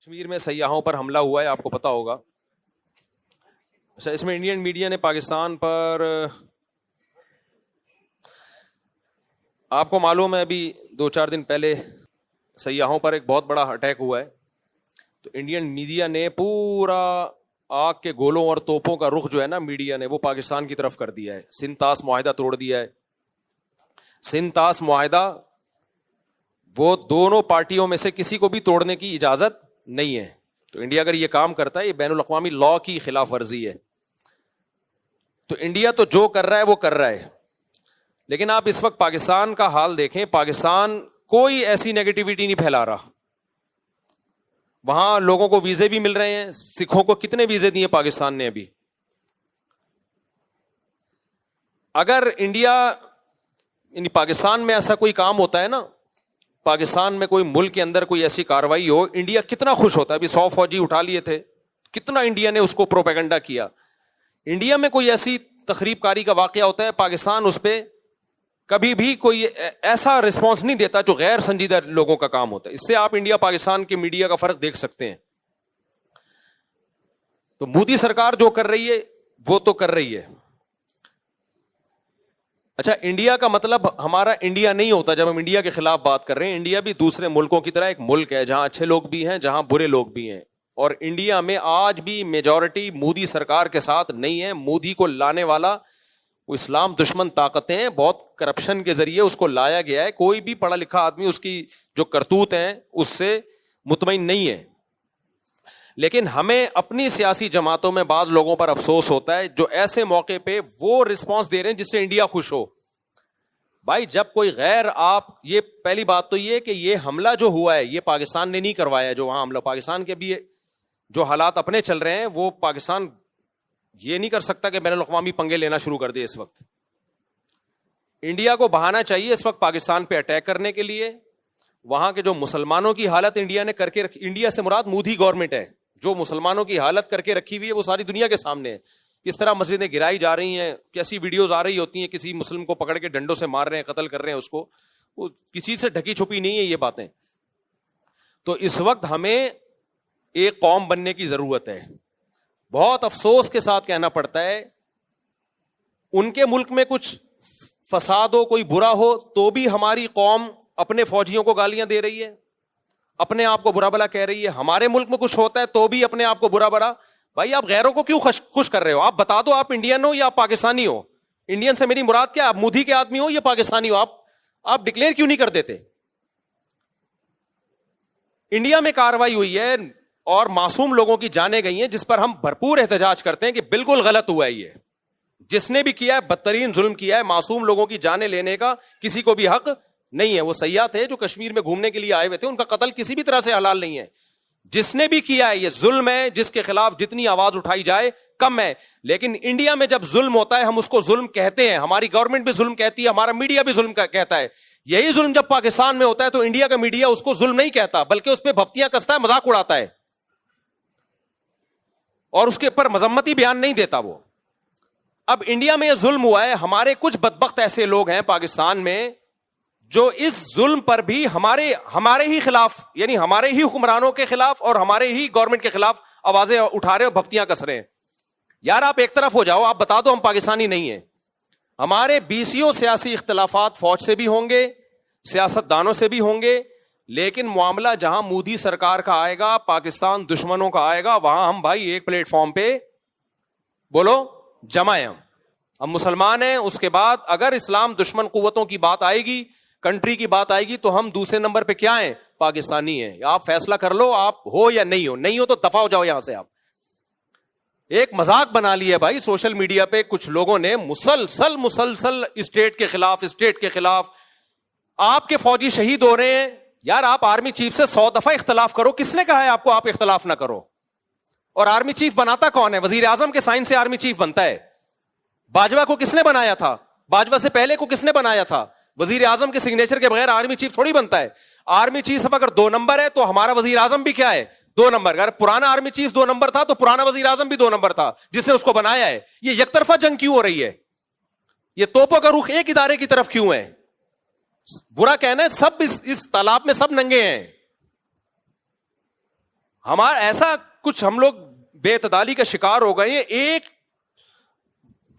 کشمیر میں سیاحوں پر حملہ ہوا ہے، آپ کو پتا ہوگا. اچھا، اس میں انڈین میڈیا نے پاکستان پر، آپ کو معلوم ہے ابھی 2-4 دن پہلے سیاحوں پر ایک بہت بڑا اٹیک ہوا ہے، تو انڈین میڈیا نے پورا آگ کے گولوں اور توپوں کا رخ جو ہے نا میڈیا نے وہ پاکستان کی طرف کر دیا ہے. سندھ طاس معاہدہ توڑ دیا ہے. سندھ طاس معاہدہ وہ دونوں پارٹیوں میں سے کسی کو بھی توڑنے کی اجازت نہیں ہے. تو انڈیا اگر یہ کام کرتا ہے یہ بین الاقوامی لا کی خلاف ورزی ہے. تو انڈیا تو جو کر رہا ہے وہ کر رہا ہے، لیکن آپ اس وقت پاکستان کا حال دیکھیں. پاکستان کوئی ایسی نیگیٹیوٹی نہیں پھیلا رہا. وہاں لوگوں کو ویزے بھی مل رہے ہیں. سکھوں کو کتنے ویزے دیے پاکستان نے ابھی؟ اگر انڈیا یعنی پاکستان میں ایسا کوئی کام ہوتا ہے نا، پاکستان میں کوئی ملک کے اندر کوئی ایسی کاروائی ہو، انڈیا کتنا خوش ہوتا ہے. ابھی 100 فوجی اٹھا لیے تھے، کتنا انڈیا نے اس کو پروپیگنڈا کیا. انڈیا میں کوئی ایسی تخریب کاری کا واقعہ ہوتا ہے، پاکستان اس پہ کبھی بھی کوئی ایسا رسپانس نہیں دیتا جو غیر سنجیدہ لوگوں کا کام ہوتا ہے. اس سے آپ انڈیا پاکستان کے میڈیا کا فرق دیکھ سکتے ہیں. تو مودی سرکار جو کر رہی ہے وہ تو کر رہی ہے. اچھا، انڈیا کا مطلب ہمارا انڈیا نہیں ہوتا جب ہم انڈیا کے خلاف بات کر رہے ہیں. انڈیا بھی دوسرے ملکوں کی طرح ایک ملک ہے جہاں اچھے لوگ بھی ہیں، جہاں برے لوگ بھی ہیں. اور انڈیا میں آج بھی میجورٹی مودی سرکار کے ساتھ نہیں ہے. مودی کو لانے والا وہ اسلام دشمن طاقتیں ہیں، بہت کرپشن کے ذریعے اس کو لایا گیا ہے. کوئی بھی پڑھا لکھا آدمی اس کی جو کرتوت ہیں اس سے مطمئن نہیں ہے. لیکن ہمیں اپنی سیاسی جماعتوں میں بعض لوگوں پر افسوس ہوتا ہے جو ایسے موقع پہ وہ رسپانس دے رہے ہیں جس سے انڈیا خوش ہو. بھائی جب کوئی غیر، آپ یہ پہلی بات تو یہ کہ یہ حملہ جو ہوا ہے یہ پاکستان نے نہیں کروایا. جو وہاں حملہ پاکستان کے بھی جو حالات اپنے چل رہے ہیں وہ پاکستان یہ نہیں کر سکتا کہ بین الاقوامی پنگے لینا شروع کر دے. اس وقت انڈیا کو بہانا چاہیے اس وقت پاکستان پہ اٹیک کرنے کے لیے. وہاں کے جو مسلمانوں کی حالت انڈیا نے کر کے رکھی، انڈیا سے مراد مودی گورنمنٹ ہے، جو مسلمانوں کی حالت کر کے رکھی ہوئی ہے وہ ساری دنیا کے سامنے ہے. کس طرح مسجدیں گرائی جا رہی ہیں، کیسی ویڈیوز آ رہی ہوتی ہیں، کسی مسلم کو پکڑ کے ڈنڈوں سے مار رہے ہیں، قتل کر رہے ہیں اس کو. وہ کسی سے ڈھکی چھپی نہیں ہے یہ باتیں. تو اس وقت ہمیں ایک قوم بننے کی ضرورت ہے. بہت افسوس کے ساتھ کہنا پڑتا ہے ان کے ملک میں کچھ فساد ہو، کوئی برا ہو، تو بھی ہماری قوم اپنے فوجیوں کو گالیاں دے رہی ہے، اپنے آپ کو برا بلا کہہ رہی ہے. ہمارے ملک میں کچھ ہوتا ہے تو بھی اپنے آپ کو برا بلا. بھائی آپ غیروں کو کیوں خوش کر رہے ہو؟ آپ بتا دو آپ انڈین ہو یا آپ پاکستانی ہو. انڈین سے میری مراد کیا؟ آپ مودی کے آدمی ہو یا پاکستانی ہو؟ آپ ڈکلیئر کیوں نہیں کر دیتے؟ انڈیا میں کاروائی ہوئی ہے اور معصوم لوگوں کی جانیں گئی ہیں جس پر ہم بھرپور احتجاج کرتے ہیں کہ بالکل غلط ہوا ہے. یہ جس نے بھی کیا ہے بدترین ظلم کیا ہے. معصوم لوگوں کی جانیں لینے کا کسی کو بھی حق نہیں ہے. وہ سیاح تھے جو کشمیر میں گھومنے کے لیے آئے ہوئے تھے، ان کا قتل کسی بھی طرح سے حلال نہیں ہے. جس نے بھی کیا ہے یہ ظلم ہے، جس کے خلاف جتنی آواز اٹھائی جائے کم ہے. لیکن انڈیا میں جب ظلم ہوتا ہے ہم اس کو ظلم کہتے ہیں. ہماری گورنمنٹ بھی ظلم کہتی ہے، ہمارا میڈیا بھی ظلم کہتا ہے. یہی ظلم جب پاکستان میں ہوتا ہے تو انڈیا کا میڈیا اس کو ظلم نہیں کہتا بلکہ اس پہ بھپتیاں کستا ہے، مذاق اڑاتا ہے اور اس کے پر مذمتی بیان نہیں دیتا وہ. اب انڈیا میں یہ ظلم ہوا ہے، ہمارے کچھ بدبخت ایسے لوگ ہیں پاکستان میں جو اس ظلم پر بھی ہمارے ہی خلاف، یعنی ہمارے ہی حکمرانوں کے خلاف اور ہمارے ہی گورنمنٹ کے خلاف آوازیں اٹھا رہے اور بھپتیاں کس رہے ہیں. یار آپ ایک طرف ہو جاؤ، آپ بتا دو ہم پاکستانی نہیں ہیں. ہمارے بیسیوں سیاسی اختلافات فوج سے بھی ہوں گے، سیاست دانوں سے بھی ہوں گے، لیکن معاملہ جہاں مودی سرکار کا آئے گا، پاکستان دشمنوں کا آئے گا، وہاں ہم بھائی ایک پلیٹ فارم پہ بولو جمع ہیں. ہم مسلمان ہیں. اس کے بعد اگر اسلام دشمن قوتوں کی بات آئے گی، کنٹری کی بات آئے گی، تو ہم دوسرے نمبر پہ کیا ہیں؟ پاکستانی ہیں. آپ فیصلہ کر لو، آپ ہو یا نہیں ہو. نہیں ہو تو دفع ہو جاؤ یہاں سے. آپ ایک مذاق بنا لیا بھائی سوشل میڈیا پہ کچھ لوگوں نے، مسلسل اسٹیٹ کے خلاف. آپ کے فوجی شہید ہو رہے ہیں. یار آپ آرمی چیف سے 100 دفعہ اختلاف کرو. کس نے کہا ہے آپ کو آپ اختلاف نہ کرو؟ اور آرمی چیف بناتا کون ہے؟ وزیر اعظم کے سائن سے آرمی چیف بنتا ہے. باجوہ کو کس نے بنایا تھا؟ باجوہ سے پہلے کو کس نے بنایا تھا؟ وزیر اعظم کے سگنیچر کے بغیر آرمی چیف تھوڑی بنتا ہے. آرمی چیف اگر 2 نمبر ہے تو ہمارا وزیر اعظم بھی کیا ہے؟ 2 نمبر. اگر پرانا آرمی چیف 2 نمبر تھا تو پرانا وزیر اعظم بھی 2 نمبر تھا جس نے اس کو بنایا ہے. یہ یک طرفہ جنگ کیوں ہو رہی ہے؟ یہ توپوں کا رخ ایک ادارے کی طرف کیوں ہے؟ برا کہنا ہے، سب اس تالاب میں سب ننگے ہیں. ہمارا ایسا کچھ ہم لوگ بے اعتدالی کا شکار ہو گئے ہیں. ایک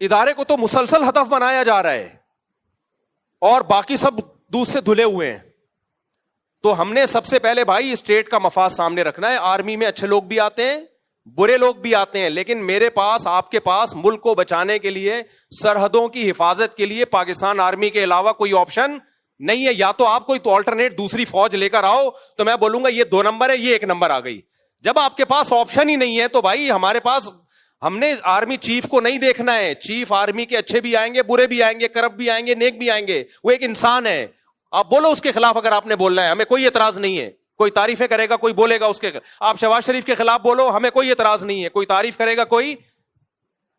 ادارے کو تو مسلسل ہدف بنایا جا رہا ہے اور باقی سب دودھ سے دھلے ہوئے ہیں. تو ہم نے سب سے پہلے بھائی اسٹیٹ کا مفاد سامنے رکھنا ہے. آرمی میں اچھے لوگ بھی آتے ہیں, برے لوگ بھی آتے ہیں, لیکن میرے پاس, آپ کے پاس ملک کو بچانے کے لیے, سرحدوں کی حفاظت کے لیے پاکستان آرمی کے علاوہ کوئی آپشن نہیں ہے. یا تو آپ کوئی تو آلٹرنیٹ دوسری فوج لے کر آؤ, تو میں بولوں گا یہ 2 نمبر ہے, یہ 1 نمبر آ گئی. جب آپ کے پاس آپشن ہی نہیں ہے تو بھائی ہمارے پاس, ہم نے آرمی چیف کو نہیں دیکھنا ہے. چیف آرمی کے اچھے بھی آئیں گے, برے بھی آئیں گے, کرپٹ بھی آئیں گے, نیک بھی آئیں گے. وہ ایک انسان ہے. آپ بولو اس کے خلاف اگر آپ نے بولنا ہے, ہمیں کوئی اعتراض نہیں ہے. کوئی تعریفیں کرے گا, کوئی بولے گا اس کے. آپ شہباز شریف کے خلاف بولو, ہمیں کوئی اعتراض نہیں ہے. کوئی تعریف کرے گا, کوئی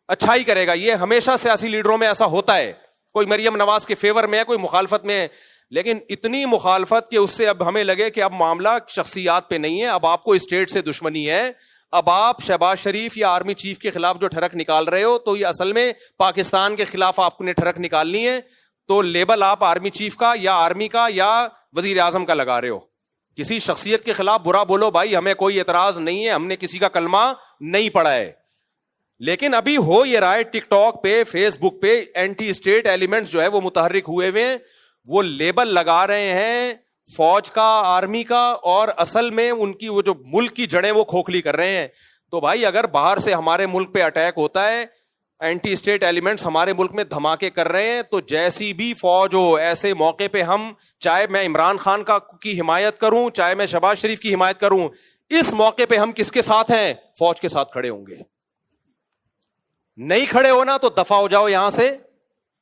اچھائی کرے گا. یہ ہمیشہ سیاسی لیڈروں میں ایسا ہوتا ہے. کوئی مریم نواز کے فیور میں ہے, کوئی مخالفت میں ہے. لیکن اتنی مخالفت کہ اس سے اب ہمیں لگے کہ اب معاملہ شخصیات پہ نہیں ہے, اب آپ کو اسٹیٹ سے دشمنی ہے. اب آپ شہباز شریف یا آرمی چیف کے خلاف جو ٹھڑک نکال رہے ہو, تو یہ اصل میں پاکستان کے خلاف آپ نے ٹھڑک نکالنی ہے. تو لیبل آپ آرمی چیف کا یا آرمی کا یا وزیر اعظم کا لگا رہے ہو. کسی شخصیت کے خلاف برا بولو بھائی, ہمیں کوئی اعتراض نہیں ہے, ہم نے کسی کا کلمہ نہیں پڑھا ہے. لیکن ابھی ہو یہ رہا ہے ٹک ٹاک پہ, فیس بک پہ اینٹی اسٹیٹ ایلیمنٹس جو ہے وہ متحرک ہوئے ہیں. وہ لیبل لگا رہے ہیں فوج کا, آرمی کا, اور اصل میں ان کی وہ جو ملک کی جڑیں وہ کھوکھلی کر رہے ہیں. تو بھائی اگر باہر سے ہمارے ملک پہ اٹیک ہوتا ہے, اینٹی اسٹیٹ ایلیمنٹس ہمارے ملک میں دھماکے کر رہے ہیں, تو جیسی بھی فوج ہو, ایسے موقع پہ ہم, چاہے میں عمران خان کی حمایت کروں, چاہے میں شہباز شریف کی حمایت کروں, اس موقع پہ ہم کس کے ساتھ ہیں؟ فوج کے ساتھ کھڑے ہوں گے. نہیں کھڑے ہونا تو دفع ہو جاؤ یہاں سے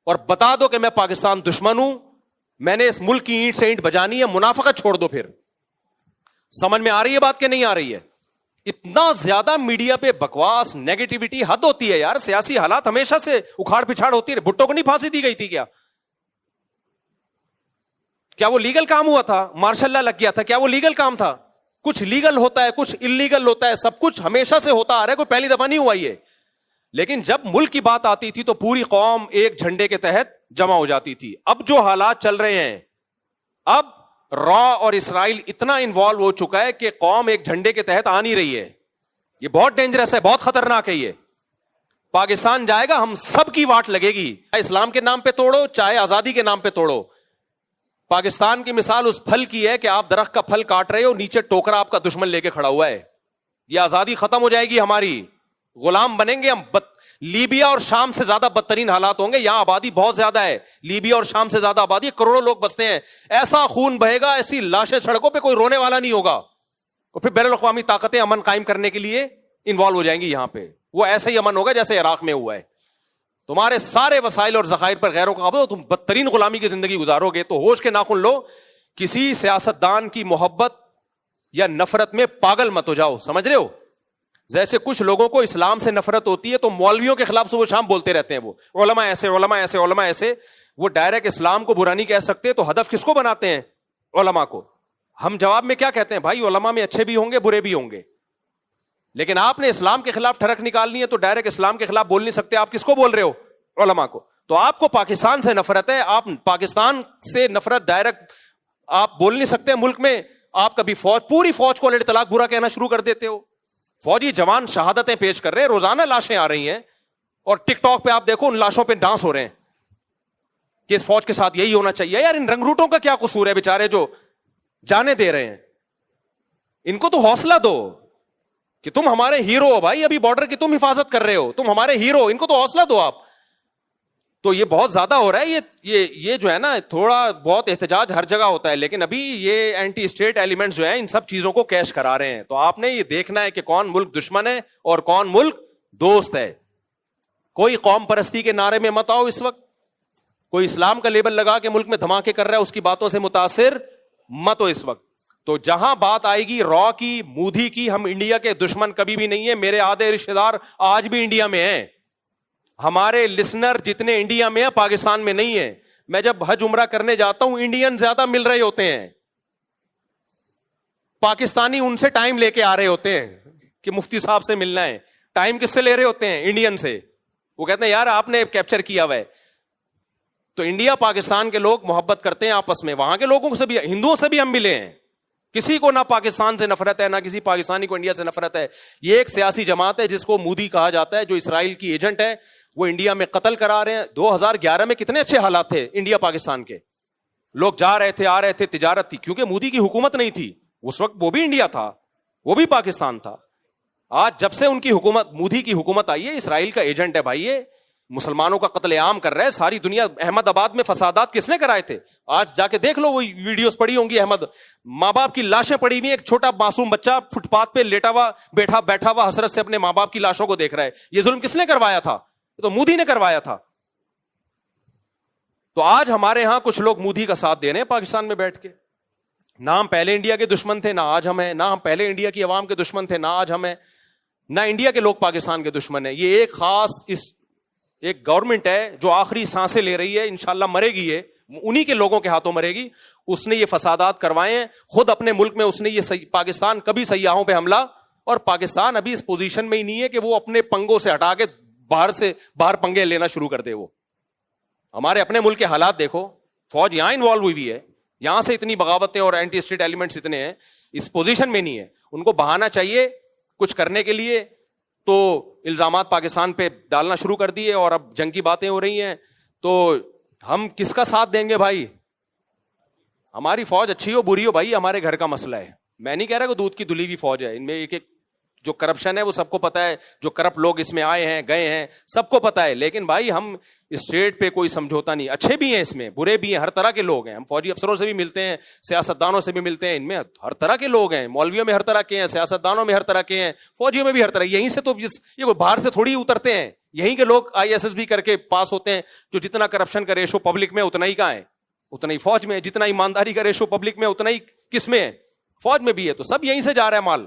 اور بتا دو کہ میں پاکستان دشمن ہوں, میں نے اس ملک کی اینٹ سے اینٹ بجانی ہے. منافقت چھوڑ دو. پھر سمجھ میں آ رہی ہے بات کہ نہیں آ رہی ہے؟ اتنا زیادہ میڈیا پہ بکواس, نیگیٹیوٹی, حد ہوتی ہے یار. سیاسی حالات ہمیشہ سے اکھاڑ پچھاڑ ہوتی ہے. بھٹو کو نہیں پھانسی دی گئی تھی کیا وہ لیگل کام ہوا تھا؟ مارشل لا لگ گیا تھا, کیا وہ لیگل کام تھا؟ کچھ لیگل ہوتا ہے, کچھ انلیگل ہوتا ہے, سب کچھ ہمیشہ سے ہوتا آ رہا ہے, کوئی پہلی دفعہ نہیں ہوا یہ. لیکن جب ملک کی بات آتی تھی تو پوری قوم ایک جھنڈے کے تحت جمع ہو جاتی تھی. اب جو حالات چل رہے ہیں, اب را اور اسرائیل اتنا انوالو ہو چکا ہے کہ قوم ایک جھنڈے کے تحت آ نہیں رہی ہے. یہ بہت ڈینجرس ہے, بہت خطرناک ہے. یہ پاکستان جائے گا, ہم سب کی واٹ لگے گی. اسلام کے نام پہ توڑو, چاہے آزادی کے نام پہ توڑو. پاکستان کی مثال اس پھل کی ہے کہ آپ درخت کا پھل کاٹ رہے ہو, نیچے ٹوکرا آپ کا دشمن لے کے کھڑا ہوا ہے. یہ آزادی ختم ہو جائے گی ہماری, غلام بنیں گے ہم. لیبیا اور شام سے زیادہ بدترین حالات ہوں گے. یہاں آبادی بہت زیادہ ہے, لیبیا اور شام سے زیادہ آبادی, کروڑوں لوگ بستے ہیں. ایسا خون بہے گا, ایسی لاشیں سڑکوں پہ, کوئی رونے والا نہیں ہوگا. اور پھر بین الاقوامی طاقتیں امن قائم کرنے کے لیے انوالو ہو جائیں گی یہاں پہ. وہ ایسا ہی امن ہوگا جیسے عراق میں ہوا ہے. تمہارے سارے وسائل اور ذخائر پر غیروں کا قبضہ ہو, تم بدترین غلامی کی زندگی گزارو گے. تو ہوش کے ناخن لو, کسی سیاستدان کی محبت یا نفرت میں پاگل مت ہو جاؤ. سمجھ رہے ہو؟ جیسے کچھ لوگوں کو اسلام سے نفرت ہوتی ہے تو مولویوں کے خلاف صبح شام بولتے رہتے ہیں, وہ علماء ایسے, علماء ایسے, علماء ایسے. وہ ڈائریکٹ اسلام کو برا نہیں کہہ سکتے, تو ہدف کس کو بناتے ہیں؟ علماء کو. ہم جواب میں کیا کہتے ہیں؟ بھائی علماء میں اچھے بھی ہوں گے, برے بھی ہوں گے. لیکن آپ نے اسلام کے خلاف ٹھڑک نکالنی ہے تو ڈائریکٹ اسلام کے خلاف بول نہیں سکتے. آپ کس کو بول رہے ہو؟ علماء کو. تو آپ کو پاکستان سے نفرت ہے, آپ پاکستان سے نفرت ڈائریکٹ آپ بول نہیں سکتے ملک میں. آپ کبھی فوج, پوری فوج کو الٹ طلاق برا کہنا شروع کر دیتے ہو. فوجی جوان شہادتیں پیش کر رہے ہیں, روزانہ لاشیں آ رہی ہیں, اور ٹک ٹاک پہ آپ دیکھو ان لاشوں پہ ڈانس ہو رہے ہیں کہ اس فوج کے ساتھ یہی ہونا چاہیے. یار ان رنگروٹوں کا کیا قصور ہے بیچارے جو جانے دے رہے ہیں؟ ان کو تو حوصلہ دو کہ تم ہمارے ہیرو ہو بھائی, ابھی بارڈر کی تم حفاظت کر رہے ہو, تم ہمارے ہیرو. ان کو تو حوصلہ دو آپ. تو یہ بہت زیادہ ہو رہا ہے. یہ جو ہے نا, تھوڑا بہت احتجاج ہر جگہ ہوتا ہے, لیکن ابھی یہ اینٹی اسٹیٹ ایلیمنٹس جو ہیں ان سب چیزوں کو کیش کرا رہے ہیں. تو آپ نے یہ دیکھنا ہے کہ کون ملک دشمن ہے اور کون ملک دوست ہے. کوئی قوم پرستی کے نعرے میں مت آؤ اس وقت. کوئی اسلام کا لیبل لگا کے ملک میں دھماکے کر رہا ہے, اس کی باتوں سے متاثر مت ہو اس وقت. تو جہاں بات آئے گی را کی, مودی کی, ہم انڈیا کے دشمن کبھی بھی نہیں ہے. میرے آدھے رشتے دار آج بھی انڈیا میں ہیں. ہمارے لسنر جتنے انڈیا میں ہیں پاکستان میں نہیں ہیں. میں جب حج عمرہ کرنے جاتا ہوں, انڈین زیادہ مل رہے ہوتے ہیں, پاکستانی ان سے ٹائم لے کے آ رہے ہوتے ہیں کہ مفتی صاحب سے ملنا ہے. ٹائم کس سے لے رہے ہوتے ہیں؟ انڈین سے. وہ کہتے ہیں یار آپ نے کیپچر کیا ہوا ہے. تو انڈیا پاکستان کے لوگ محبت کرتے ہیں آپس میں. وہاں کے لوگوں سے بھی, ہندوؤں سے بھی ہم ملے ہیں, کسی کو نہ پاکستان سے نفرت ہے، نہ کسی پاکستانی کو انڈیا سے نفرت ہے. یہ ایک سیاسی جماعت ہے جس کو مودی کہا جاتا ہے، جو اسرائیل کی ایجنٹ ہے. وہ انڈیا میں قتل کرا رہے ہیں. 2011 میں کتنے اچھے حالات تھے انڈیا پاکستان کے، لوگ جا رہے تھے، آ رہے تھے، تجارت تھی، کیونکہ مودی کی حکومت نہیں تھی اس وقت. وہ بھی انڈیا تھا، وہ بھی پاکستان تھا. آج جب سے ان کی حکومت، مودی کی حکومت آئی ہے، اسرائیل کا ایجنٹ ہے بھائی. یہ مسلمانوں کا قتل عام کر رہا ہے ساری دنیا. احمد آباد میں فسادات کس نے کرائے تھے؟ آج جا کے دیکھ لو، وہ ویڈیوز پڑی ہوں گی. احمد، ماں باپ کی لاشیں پڑی ہوئی ہیں، ایک چھوٹا معصوم بچہ فٹ پاتھ پہ لیٹا ہوا بیٹھا ہوا حسرت سے اپنے ماں باپ کی لاشوں کو دیکھ رہا ہے. یہ ظلم کس نے کروایا تھا؟ تو مودی نے کروایا تھا. تو آج ہمارے ہاں کچھ لوگ مودی کا ساتھ دے رہے ہیں پاکستان میں بیٹھ کے. نہ ہم پہلے انڈیا کے دشمن تھے، نہ آج ہم ہیں. نہ ہم پہلے انڈیا کی عوام کے دشمن تھے، نہ آج ہم ہیں. نہ انڈیا کے لوگ پاکستان کے دشمن ہیں. یہ ایک خاص ایک گورنمنٹ ہے جو آخری سانسیں لے رہی ہے، انشاءاللہ مرے گی. یہ انہی کے لوگوں کے ہاتھوں مرے گی. اس نے یہ فسادات کروائے ہیں خود اپنے ملک میں. اس نے یہ پاکستان کبھی سیاحوں پہ حملہ، اور پاکستان ابھی اس پوزیشن میں ہی نہیں ہے کہ وہ اپنے پنگوں سے ہٹا کے باہر پنگے لینا شروع کر دے. وہ ہمارے اپنے ملک کے حالات دیکھو. فوج یہاں انوالو ہوئی ہے، یہاں سے اتنی بغاوتیں اور اینٹی اسٹیٹ ایلیمنٹس اتنے ہیں، اس پوزیشن میں نہیں ہے. ان کو بہانا چاہیے کچھ کرنے کے لیے، تو الزامات پاکستان پہ ڈالنا شروع کر دیے، اور اب جنگ کی باتیں ہو رہی ہیں. تو ہم کس کا ساتھ دیں گے بھائی؟ ہماری فوج اچھی ہو بری ہو بھائی، ہمارے گھر کا مسئلہ ہے. میں نہیں کہہ رہا کہ دودھ کی دھلی ہوئی فوج ہے. ان میں ایک جو کرپشن ہے وہ سب کو پتا ہے، جو کرپٹ لوگ اس میں آئے ہیں گئے ہیں سب کو پتا ہے. لیکن بھائی ہم اسٹیٹ پہ کوئی سمجھوتا نہیں. اچھے بھی ہیں اس میں، برے بھی ہیں، ہر طرح کے لوگ ہیں. ہم فوجی افسروں سے بھی ملتے ہیں، سیاستدانوں سے بھی ملتے ہیں. ان میں ہر طرح کے لوگ ہیں، مولویوں میں ہر طرح کے ہیں، سیاستدانوں میں ہر طرح کے ہیں، فوجیوں میں بھی ہر طرح. یہیں سے تو یہ کوئی باہر سے تھوڑی اترتے ہیں. یہیں کے لوگ ISSB کر کے پاس ہوتے ہیں. جو جتنا کرپشن کا ریشو پبلک میں اتنا ہی کہاں ہے؟ اتنا ہی فوج میں. جتنا ایمانداری کا ریشو پبلک میں اتنا ہی کس میں ہے؟ فوج میں بھی ہے. تو سب یہیں سے جا رہا ہے مال.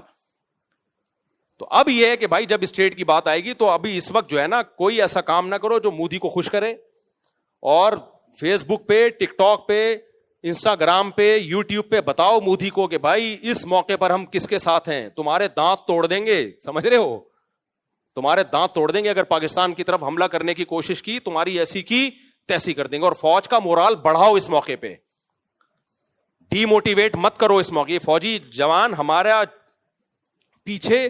تو اب یہ ہے کہ بھائی جب اسٹیٹ کی بات آئے گی تو ابھی اس وقت جو ہے نا، کوئی ایسا کام نہ کرو جو مودی کو خوش کرے. اور فیس بک پہ، ٹک ٹاک پہ، انسٹاگرام پہ، یوٹیوب پہ بتاؤ مودی کو کہ بھائی اس موقع پر ہم کس کے ساتھ ہیں. تمہارے دانت توڑ دیں گے، سمجھ رہے ہو؟ تمہارے دانت توڑ دیں گے اگر پاکستان کی طرف حملہ کرنے کی کوشش کی. تمہاری ایسی کی تیسی کر دیں گے. اور فوج کا مورال بڑھاؤ اس موقع پہ، ڈی موٹیویٹ مت کرو اس موقع. فوجی جوان ہمارا پیچھے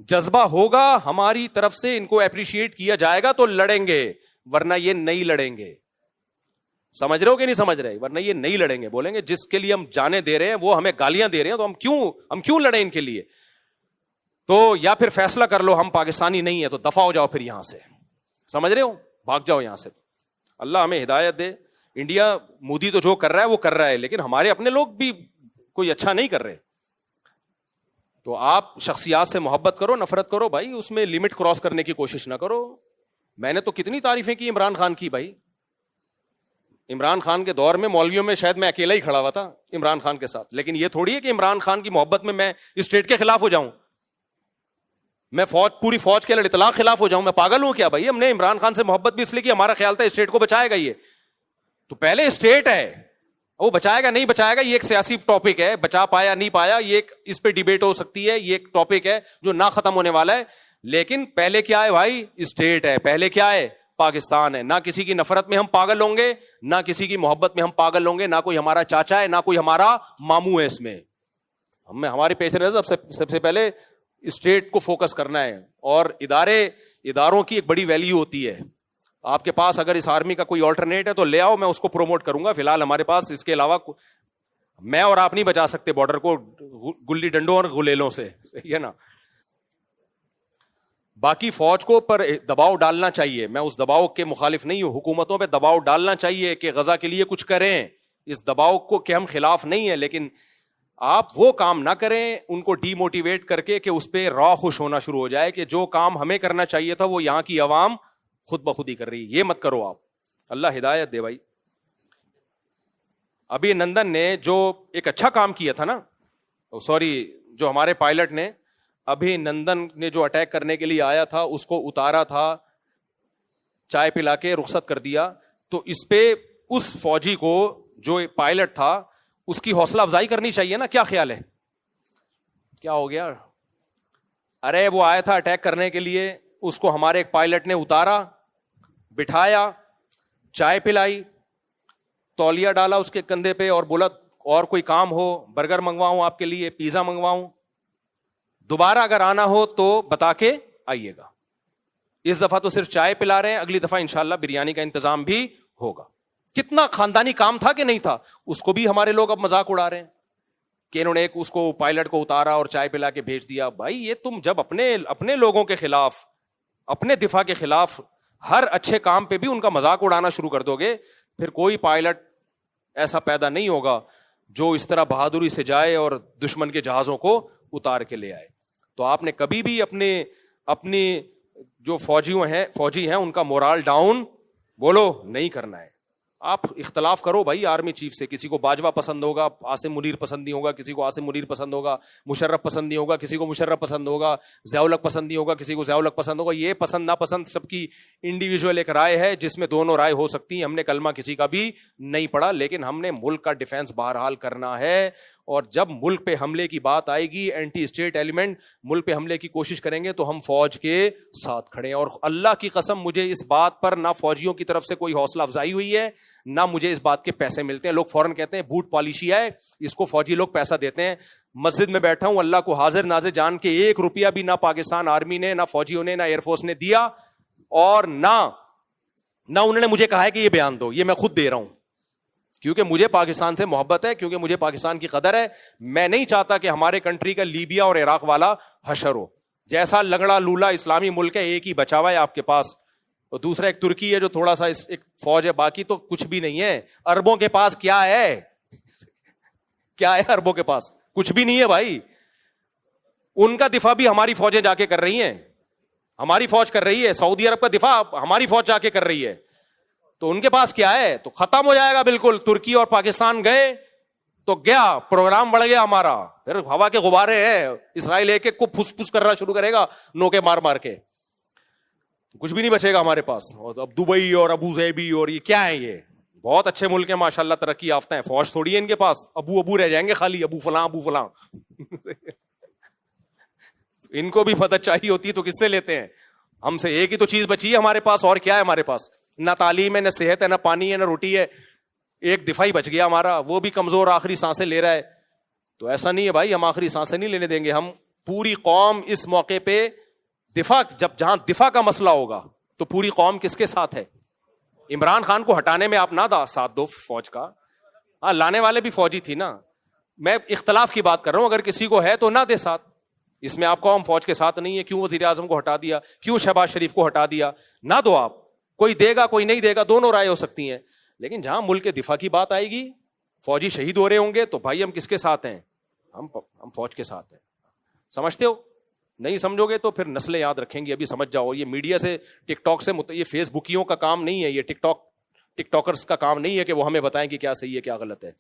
جذبہ ہوگا ہماری طرف سے، ان کو اپریشیٹ کیا جائے گا تو لڑیں گے، ورنہ یہ نہیں لڑیں گے. سمجھ رہے ہو کہ نہیں سمجھ رہے؟ ورنہ یہ نہیں لڑیں گے. بولیں گے جس کے لیے ہم جانے دے رہے ہیں وہ ہمیں گالیاں دے رہے ہیں، تو ہم کیوں لڑیں ان کے لیے؟ تو یا پھر فیصلہ کر لو ہم پاکستانی نہیں ہے تو دفع ہو جاؤ پھر یہاں سے. سمجھ رہے ہو؟ بھاگ جاؤ یہاں سے. اللہ ہمیں ہدایت دے. انڈیا مودی تو جو کر رہا ہے وہ کر رہا ہے، لیکن ہمارے اپنے لوگ بھی کوئی اچھا نہیں کر رہے. تو آپ شخصیات سے محبت کرو، نفرت کرو بھائی، اس میں لمٹ کراس کرنے کی کوشش نہ کرو. میں نے تو کتنی تعریفیں کی عمران خان کی بھائی. عمران خان کے دور میں مولویوں میں شاید میں اکیلا ہی کھڑا ہوا تھا عمران خان کے ساتھ. لیکن یہ تھوڑی ہے کہ عمران خان کی محبت میں اسٹیٹ کے خلاف ہو جاؤں، میں پوری فوج کے اطلاق خلاف ہو جاؤں. میں پاگل ہوں کیا بھائی؟ ہم نے عمران خان سے محبت بھی اس لیے کی ہمارا خیال تھا اسٹیٹ کو بچائے گا. یہ تو پہلے اسٹیٹ ہے، وہ بچائے گا نہیں بچائے گا یہ ایک سیاسی ٹاپک ہے. بچا پایا نہیں پایا یہ ایک، اس پہ ڈیبیٹ ہو سکتی ہے. یہ ایک ٹاپک ہے جو نہ ختم ہونے والا ہے. لیکن پہلے کیا ہے بھائی؟ اسٹیٹ ہے. پہلے کیا ہے؟ پاکستان ہے. نہ کسی کی نفرت میں ہم پاگل ہوں گے، نہ کسی کی محبت میں ہم پاگل ہوں گے. نہ کوئی ہمارا چاچا ہے، نہ کوئی ہمارا ماموں ہے. اس میں ہمارے پیش نظر سب سے پہلے اسٹیٹ کو فوکس کرنا ہے. اور اداروں کی ایک بڑی ویلیو ہوتی ہے. آپ کے پاس اگر اس آرمی کا کوئی آلٹرنیٹ ہے تو لے آؤ، میں اس کو پروموٹ کروں گا. فی الحال ہمارے پاس اس کے علاوہ میں اور آپ نہیں بچا سکتے بارڈر کو گلی ڈنڈوں اور غلیلوں سے، صحیح ہے نا. باقی فوج کو پر دباؤ ڈالنا چاہیے. میں اس دباؤ کے مخالف نہیں ہوں. حکومتوں پہ دباؤ ڈالنا چاہیے کہ غزہ کے لیے کچھ کریں. اس دباؤ کو کہ ہم خلاف نہیں ہیں، لیکن آپ وہ کام نہ کریں ان کو ڈی موٹیویٹ کر کے کہ اس پہ را خوش ہونا شروع ہو جائے کہ جو کام ہمیں کرنا چاہیے تھا وہ یہاں کی عوام خود بخود ہی کر رہی. یہ مت کرو آپ. اللہ ہدایت دے بھائی. ابھی نندن نے جو ایک اچھا کام کیا تھا نا، جو ہمارے پائلٹ نے ابھی نندن نے جو اٹیک کرنے کے لیے آیا تھا اس کو اتارا تھا، چائے پلا کے رخصت کر دیا. تو اس پہ اس فوجی کو جو پائلٹ تھا اس کی حوصلہ افزائی کرنی چاہیے نا. کیا خیال ہے؟ کیا ہو گیا؟ ارے وہ آیا تھا اٹیک کرنے کے لیے، اس کو ہمارے ایک پائلٹ نے اتارا، بٹھایا، چائے پلائی، تولیہ ڈالا اس کے کندھے پہ اور بولا اور کوئی کام ہو, برگر منگواؤں آپ کے لیے, پیزا منگواؤں, دوبارہ اگر آنا ہو تو بتا کے آئیے گا. اس دفعہ تو صرف چائے پلا رہے ہیں, اگلی دفعہ انشاءاللہ بریانی کا انتظام بھی ہوگا. کتنا خاندانی کام تھا کہ نہیں تھا, اس کو بھی ہمارے لوگ اب مذاق اڑا رہے ہیں کہ انہوں نے ایک اس کو پائلٹ کو اتارا اور چائے پلا کے بھیج دیا. بھائی یہ تم جب اپنے لوگوں کے خلاف, اپنے دفاع کے خلاف ہر اچھے کام پہ بھی ان کا مذاق اڑانا شروع کر دو گے, پھر کوئی پائلٹ ایسا پیدا نہیں ہوگا جو اس طرح بہادری سے جائے اور دشمن کے جہازوں کو اتار کے لے آئے. تو آپ نے کبھی بھی اپنی جو فوجی ہیں ان کا مورال ڈاؤن بولو نہیں کرنا ہے. آپ اختلاف کرو بھائی آرمی چیف سے, کسی کو باجوہ پسند ہوگا, عاصم منیر پسند نہیں ہوگا, کسی کو عاصم منیر پسند ہوگا, مشرف پسند نہیں ہوگا, کسی کو مشرف پسند ہوگا, ضیاء الحق پسند نہیں ہوگا, کسی کو ضیاء الحق پسند ہوگا. یہ پسند ناپسند سب کی انڈیویجول ایک رائے ہے جس میں دونوں رائے ہو سکتی ہیں. ہم نے کلمہ کسی کا بھی نہیں پڑھا, لیکن ہم نے ملک کا ڈیفینس بہرحال کرنا ہے. اور جب ملک پہ حملے کی بات آئے گی, اینٹی اسٹیٹ ایلیمنٹ ملک پہ حملے کی کوشش کریں گے تو ہم فوج کے ساتھ کھڑے ہیں. اور اللہ کی قسم مجھے اس بات پر نہ فوجیوں کی طرف سے کوئی حوصلہ افزائی ہوئی ہے, نہ مجھے اس بات کے پیسے ملتے ہیں. لوگ فوراً کہتے ہیں بوٹ پالیشی ہے, اس کو فوجی لوگ پیسہ دیتے ہیں. مسجد میں بیٹھا ہوں, اللہ کو حاضر ناظر جان کے 1 روپیہ بھی نہ پاکستان آرمی نے, نہ فوجیوں نے, نہ ایئر فورس نے دیا, اور نہ انہوں نے مجھے کہا ہے کہ یہ بیان دو. یہ میں خود دے رہا ہوں کیونکہ مجھے پاکستان سے محبت ہے, کیونکہ مجھے پاکستان کی قدر ہے. میں نہیں چاہتا کہ ہمارے کنٹری کا لیبیا اور عراق والا حشر ہو. جیسا لنگڑا لولا اسلامی ملک ہے, ایک ہی بچا ہوا ہے آپ کے پاس, اور دوسرا ایک ترکی ہے جو تھوڑا سا ایک فوج ہے, باقی تو کچھ بھی نہیں ہے. اربوں کے پاس کیا ہے, کیا ہے اربوں کے پاس؟ کچھ بھی نہیں ہے بھائی. ان کا دفاع بھی ہماری فوجیں جا کے کر رہی ہیں, ہماری فوج کر رہی ہے. سعودی عرب کا دفاع ہماری فوج جا کے کر رہی ہے. تو ان کے پاس کیا ہے؟ تو ختم ہو جائے گا بالکل. ترکی اور پاکستان گئے تو گیا, پروگرام بڑھ گیا ہمارا. پھر ہوا کے غبارے ہیں, اسرائیل ایک ایک کو پھس پھس کرنا شروع کرے گا نوکے مار مار کے, کچھ بھی نہیں بچے گا ہمارے پاس. اور اب دبئی اور ابو ظہبی اور یہ کیا ہے, یہ بہت اچھے ملک ہیں ماشاءاللہ, ترقی یافتہ ہیں. فوج تھوڑی ہے ان کے پاس, ابو رہ جائیں گے خالی, ابو فلاں ان کو بھی مدد چاہیے ہوتی تو کس سے لیتے ہیں؟ ہم سے ایک ہی تو چیز بچی ہے ہمارے پاس, اور کیا ہے ہمارے پاس؟ نہ تعلیم ہے, نہ صحت ہے, نہ پانی ہے, نہ روٹی ہے. ایک دفاعی بچ گیا ہمارا, وہ بھی کمزور آخری سانسیں لے رہا ہے. تو ایسا نہیں ہے بھائی, ہم آخری سانسیں نہیں لینے دیں گے. ہم پوری قوم اس موقع پہ دفاع, جہاں دفاع کا مسئلہ ہوگا تو پوری قوم کس کے ساتھ ہے؟ عمران خان کو ہٹانے میں آپ نہ ساتھ دو فوج کا, ہاں لانے والے بھی فوجی تھی نا. میں اختلاف کی بات کر رہا ہوں, اگر کسی کو ہے تو نہ دے ساتھ. اس میں آپ کو ہم فوج کے ساتھ نہیں ہے, کیوں وزیر اعظم کو ہٹا دیا, کیوں شہباز شریف کو ہٹا دیا, نہ دو آپ. کوئی دے گا کوئی نہیں دے گا, دونوں رائے ہو سکتی ہیں. لیکن جہاں ملک کے دفاع کی بات آئے گی, فوجی شہید ہو رہے ہوں گے, تو بھائی ہم کس کے ساتھ ہیں؟ ہم فوج کے ساتھ ہیں. سمجھتے ہو؟ نہیں سمجھو گے تو پھر نسلیں یاد رکھیں گی. ابھی سمجھ جاؤ, یہ میڈیا سے, ٹک ٹاک سے, یہ فیس بکیوں کا کام نہیں ہے, یہ ٹک ٹاکرز کا کام نہیں ہے کہ وہ ہمیں بتائیں کہ کیا صحیح ہے کیا غلط ہے.